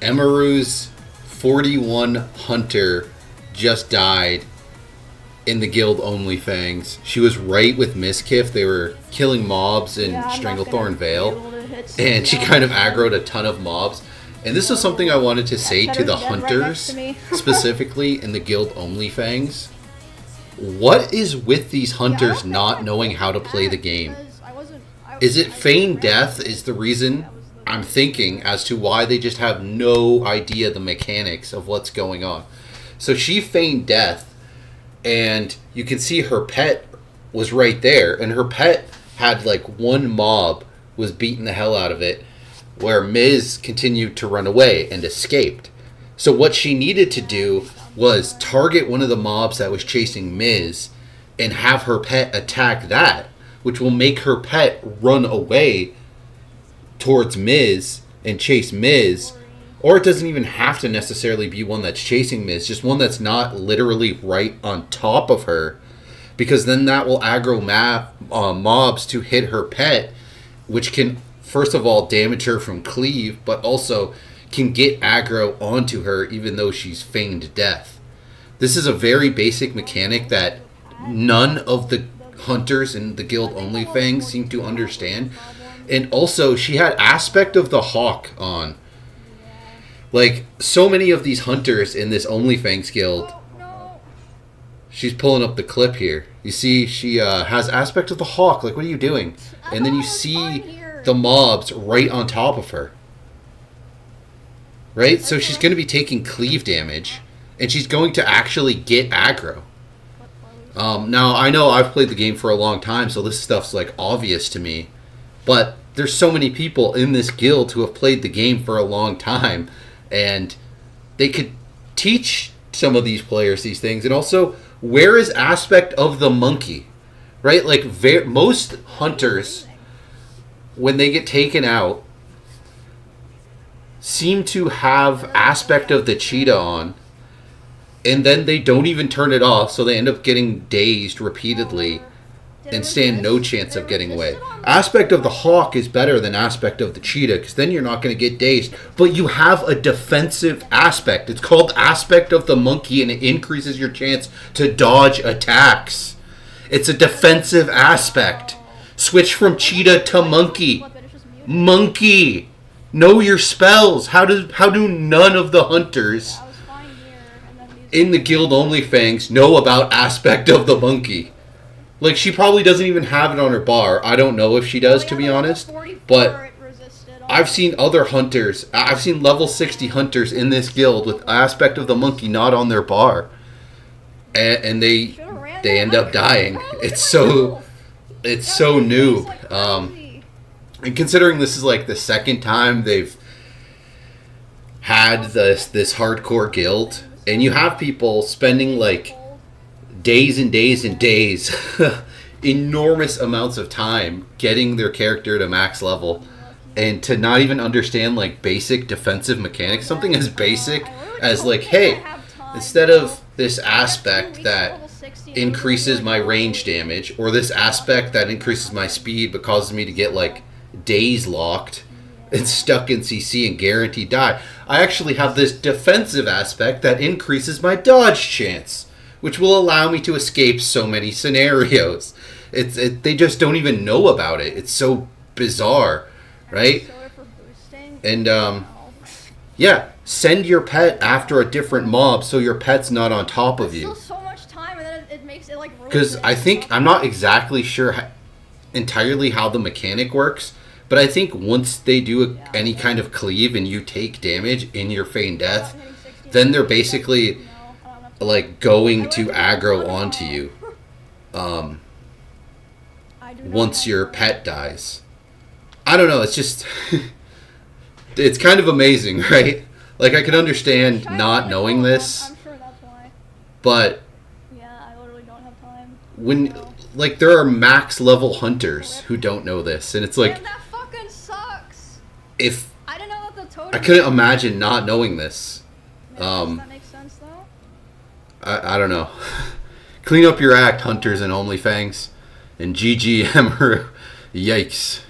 Emiru's 41 hunter just died in the guild OnlyFangs. She was right with Miskif. They were killing mobs in Stranglethorn Vale. And she kind of aggroed a ton of mobs. And this is something I wanted to say to the hunters, specifically in the guild OnlyFangs. What is with these hunters not knowing how to play the game? Is it feigned death is the reason? I'm thinking as to why they just have no idea the mechanics of what's going on. So she feigned death, and you can see her pet was right there, and her pet had like one mob was beating the hell out of it, where Miz continued to run away and escaped. So what she needed to do was target one of the mobs that was chasing Miz and have her pet attack that, which will make her pet run away towards Miz and chase Miz. Or it doesn't even have to necessarily be one that's chasing Miz, just one that's not literally right on top of her, because then that will aggro mobs to hit her pet, which can first of all damage her from cleave, but also can get aggro onto her even though she's feigned death. This is a very basic mechanic that none of the hunters in the guild OnlyFangs seem to understand. And also, she had Aspect of the Hawk on. Like, so many of these hunters in this OnlyFangs guild. She's pulling up the clip here. You see, she has Aspect of the Hawk. Like, what are you doing? And then you see the mobs right on top of her. Right? So she's going to be taking cleave damage. And she's going to actually get aggro. Now, I know I've played the game for a long time, so this stuff's, like, obvious to me. But there's so many people in this guild who have played the game for a long time, and they could teach some of these players these things. And also, where is Aspect of the Monkey? Right? Like, most hunters, when they get taken out, seem to have Aspect of the Cheetah on, and then they don't even turn it off, so they end up getting dazed repeatedly and stand no chance of getting away. Aspect of the Hawk is better than Aspect of the Cheetah, because then you're not going to get dazed. But you have a defensive aspect. It's called Aspect of the Monkey, and it increases your chance to dodge attacks. It's a defensive aspect. Switch from Cheetah to Monkey. Monkey! Know your spells. How do none of the hunters in the guild OnlyFangs know about Aspect of the Monkey? Like, she probably doesn't even have it on her bar. I don't know if she does, to be honest. But I've seen other hunters. I've seen level 60 hunters in this guild with Aspect of the Monkey not on their bar. And they end up dying. It's so noob. And considering this is like the second time they've had this hardcore guild, and you have people spending like days and days and days, enormous amounts of time getting their character to max level, and to not even understand like basic defensive mechanics, something as basic as like, hey, instead of this aspect that increases my range damage, or this aspect that increases my speed but causes me to get like days locked and stuck in CC and guaranteed die, I actually have this defensive aspect that increases my dodge chance, which will allow me to escape so many scenarios. They just don't even know about it. It's so bizarre, right? And yeah, send your pet after a different mob so your pet's not on top of you. So much time, and then it makes it like. Because I'm not exactly sure entirely how the mechanic works, but I think once they do any kind of cleave and you take damage in your feigned death, then they're basically like going to aggro onto you once your pet dies. I don't know, it's just it's kind of amazing, right? Like, I can understand not knowing this, I'm sure that's why. But yeah, I literally don't have time. When like there are max level hunters who don't know this, and it's like, man, that fucking sucks. If I didn't know that the totem. I couldn't imagine not knowing this. Does that make sense though? I don't know. Clean up your act, hunters and OnlyFangs. And GG Emiru. Yikes.